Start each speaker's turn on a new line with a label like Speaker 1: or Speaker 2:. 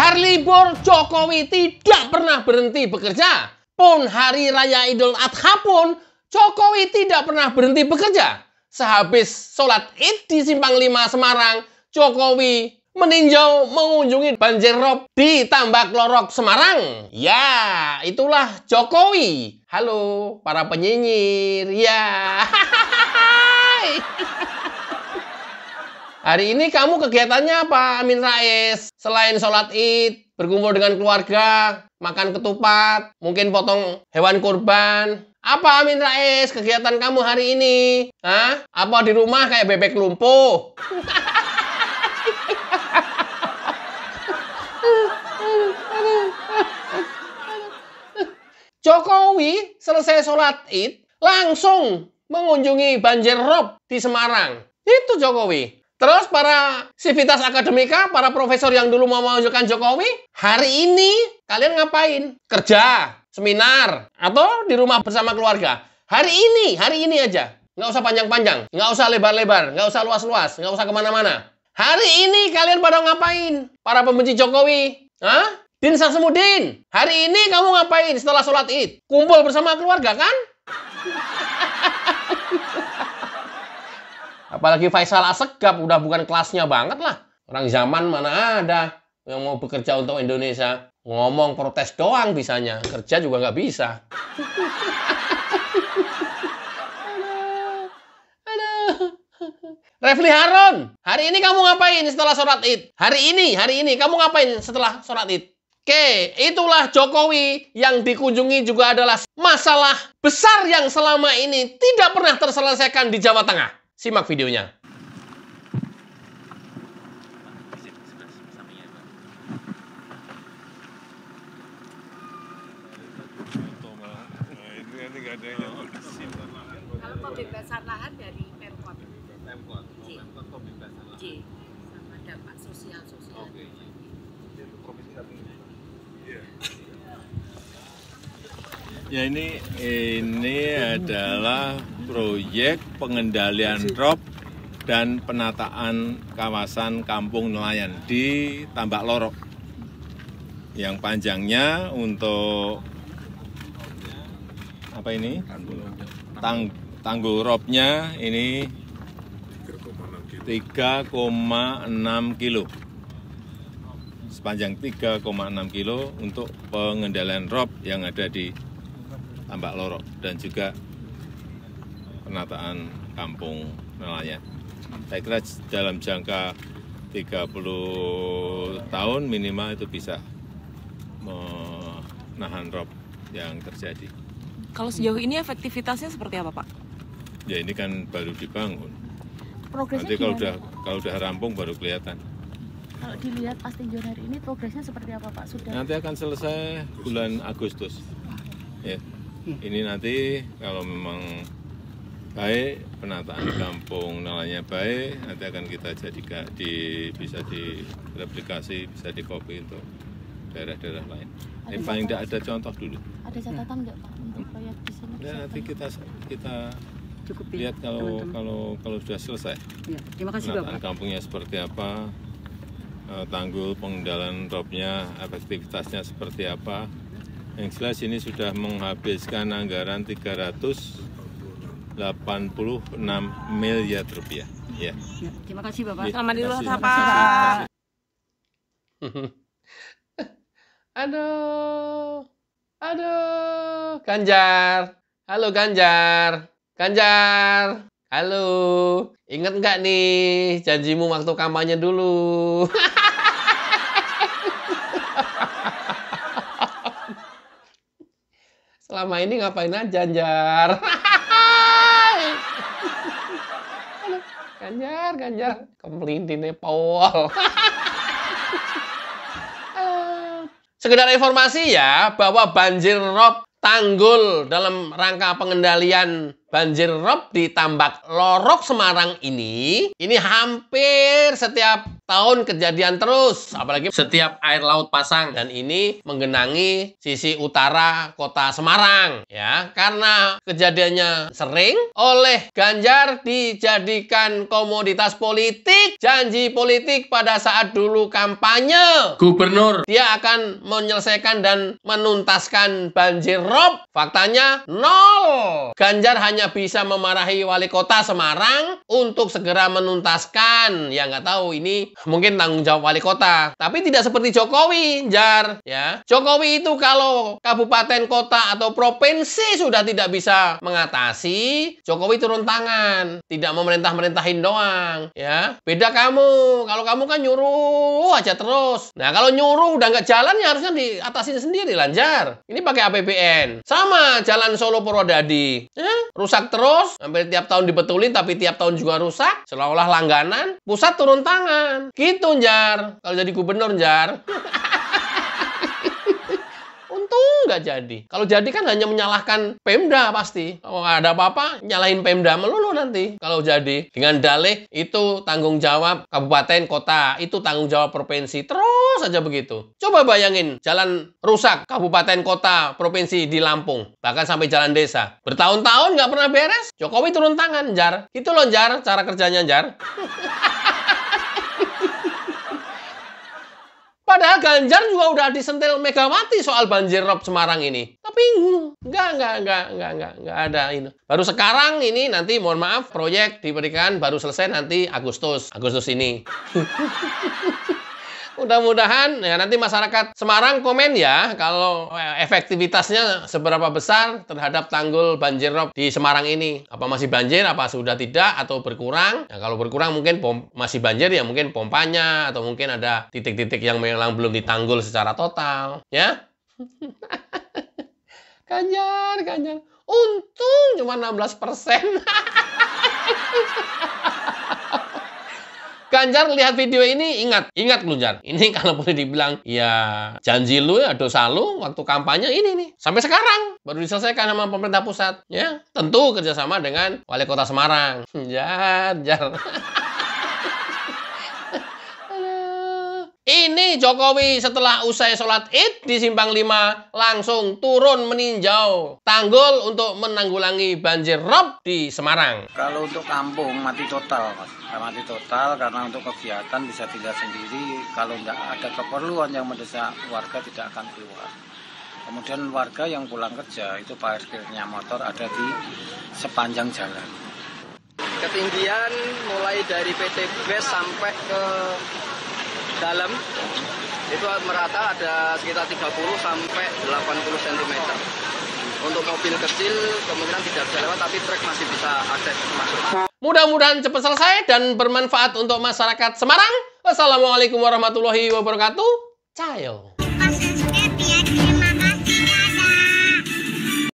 Speaker 1: Hari libur Jokowi tidak pernah berhenti bekerja. Pun hari raya Idul Adha pun Jokowi tidak pernah berhenti bekerja. Sehabis sholat Id di Simpang 5 Semarang, Jokowi meninjau mengunjungi banjir rob di Tambak Lorok Semarang. Ya, itulah Jokowi. Halo para penyinyir. Ya. Hari ini kamu kegiatannya apa, Amin Rais? Selain sholat Id, berkumpul dengan keluarga, makan ketupat, mungkin potong hewan kurban. Apa Amin Rais kegiatan kamu hari ini? Hah? Apa di rumah kayak bebek lumpuh? Jokowi selesai sholat Id, langsung mengunjungi banjir rob di Semarang. Itu Jokowi. Terus para sivitas akademika, para profesor yang dulu mau menunjukkan Jokowi, hari ini kalian ngapain? Kerja, seminar, atau di rumah bersama keluarga? Hari ini aja. Nggak usah panjang-panjang, nggak usah lebar-lebar, nggak usah luas-luas, nggak usah kemana-mana. Hari ini kalian pada ngapain? Para pembenci Jokowi? Hah? Din Samsudin, hari ini kamu ngapain setelah sholat Id? Kumpul bersama keluarga kan? Apalagi Faisal Assegaf udah bukan kelasnya banget lah. Orang zaman mana ada yang mau bekerja untuk Indonesia. Ngomong protes doang bisanya. Kerja juga nggak bisa. Refli Harun, hari ini kamu ngapain setelah sholat Id? Hari ini kamu ngapain setelah sholat Id? Oke, itulah Jokowi yang dikunjungi juga adalah masalah besar yang selama ini tidak pernah terselesaikan di Jawa Tengah. Simak videonya.
Speaker 2: Kalau pembebasan lahan dari Pemkot. J. Sama dampak sosial.
Speaker 3: Oke. Ya ini adalah proyek pengendalian rob dan penataan kawasan kampung nelayan di Tambak Lorok. Yang panjangnya untuk apa ini? Tanggul robnya ini 3,6 kilo. Sepanjang 3,6 kilo untuk pengendalian rob yang ada di Tambak Lorok dan juga penataan kampung nelayan. Saya kira dalam jangka 30 tahun minimal itu bisa menahan rob yang terjadi.
Speaker 4: Kalau sejauh ini efektivitasnya seperti apa, Pak?
Speaker 3: Ya ini kan baru dibangun.
Speaker 5: Progresnya
Speaker 3: Nanti kalau udah rampung baru kelihatan.
Speaker 5: Kalau dilihat pas tinjauan hari ini progresnya seperti apa, Pak? Sudah?
Speaker 3: Nanti akan selesai bulan Agustus. Ya. Ini nanti kalau memang baik, penataan kampung nelayannya baik, nanti akan kita jadikan bisa direplikasi, bisa dikopi untuk daerah-daerah lain. Ini paling tidak ada contoh dulu.
Speaker 5: Ada catatan nggak, Pak, untuk proyek di sini?
Speaker 3: Ya, nanti kita
Speaker 6: Cukupi,
Speaker 3: lihat kalau sudah selesai.
Speaker 6: Ya, terima kasih
Speaker 3: Penataan
Speaker 6: Bapak.
Speaker 3: kampungnya seperti apa, tanggul pengendalian robnya, efektivitasnya seperti apa. Yang jelas ini sudah menghabiskan anggaran 386 miliar rupiah. Ya.
Speaker 6: Ya, terima kasih Bapak.
Speaker 4: Selamat Idul
Speaker 3: Terima
Speaker 4: Adha,
Speaker 3: kasih.
Speaker 4: Pak.
Speaker 1: Aduh, Ganjar. Halo Ganjar. Halo. Ingat nggak nih janjimu waktu kampanye dulu? Selama ini ngapain aja, Ganjar? Ganjar, kemelintinnya Paul. Sekedar informasi ya, bahwa banjir rob tanggul dalam rangka pengendalian banjir rob di Tambak Lorok Semarang ini hampir setiap tahun kejadian terus, apalagi setiap air laut pasang, dan ini menggenangi sisi utara kota Semarang ya, karena kejadiannya sering. Oleh Ganjar dijadikan komoditas politik, janji politik pada saat dulu kampanye gubernur dia akan menyelesaikan dan menuntaskan banjir rob. Faktanya nol. Ganjar hanya bisa memarahi wali kota Semarang untuk segera menuntaskan. Ya nggak tahu, ini mungkin tanggung jawab wali kota. Tapi tidak seperti Jokowi, Jar. Ya, Jokowi itu kalau kabupaten, kota, atau provinsi sudah tidak bisa mengatasi, Jokowi turun tangan. Tidak memerintah-merintahin doang. Ya, beda kamu. Kalau kamu kan nyuruh aja terus. Nah, kalau nyuruh udah nggak jalan, ya harusnya diatasin sendiri, Jar. Ini pakai APBN. Sama jalan Solo Purwodadi. Ya, rusak terus. Hampir tiap tahun dibetulin, tapi tiap tahun juga rusak. Seolah-olah langganan. Pusat turun tangan. Gitu, Jar. Kalau jadi gubernur, Jar. Untung nggak jadi. Kalau jadi kan hanya menyalahkan Pemda pasti. Kalau nggak ada apa-apa, nyalahin Pemda melulu nanti. Kalau jadi. Dengan dalih itu tanggung jawab kabupaten, kota. Itu tanggung jawab provinsi. Terus aja begitu. Coba bayangin jalan rusak kabupaten, kota, provinsi di Lampung. Bahkan sampai jalan desa. Bertahun-tahun nggak pernah beres. Jokowi turun tangan, Jar. Gitu loh, Jar. Cara kerjanya, Jar. Padahal Ganjar juga udah disentil Megawati soal banjir rob Semarang ini. Tapi nggak ada ini. Baru sekarang ini nanti, mohon maaf, proyek diberikan baru selesai nanti Agustus ini. Mudah-mudahan ya nanti masyarakat Semarang komen ya kalau efektivitasnya seberapa besar terhadap tanggul banjir rob di Semarang ini. Apa masih banjir, apa sudah tidak, atau berkurang. Nah, kalau berkurang mungkin masih banjir ya mungkin pompanya, atau mungkin ada titik-titik yang memang belum ditanggul secara total. Ya. Ganjar. Untung cuma 16%. Ganjar lihat video ini, ingat lu, Jar. Ini kalau boleh dibilang, ya janji lu ya, dosa lu waktu kampanye ini nih. Sampai sekarang baru diselesaikan sama pemerintah pusat. Ya, tentu kerjasama dengan wali kota Semarang. Jar. Ini Jokowi setelah usai sholat Id di Simpang 5 langsung turun meninjau tanggul untuk menanggulangi banjir rob di Semarang.
Speaker 7: Kalau untuk kampung mati total, Mas. Mati total karena untuk kegiatan bisa dilihat sendiri. Kalau tidak ada keperluan yang mendesak, warga tidak akan keluar. Kemudian warga yang pulang kerja itu parkirnya motor ada di sepanjang jalan.
Speaker 8: Ketinggian mulai dari PT BES sampai ke dalam itu merata ada sekitar 30 sampai 80 cm. Untuk mobil kecil kemungkinan tidak bisa lewat, tapi truk masih bisa akses masuk.
Speaker 1: Mudah-mudahan cepat selesai dan bermanfaat untuk masyarakat Semarang. Wassalamualaikum warahmatullahi wabarakatuh. Cayo.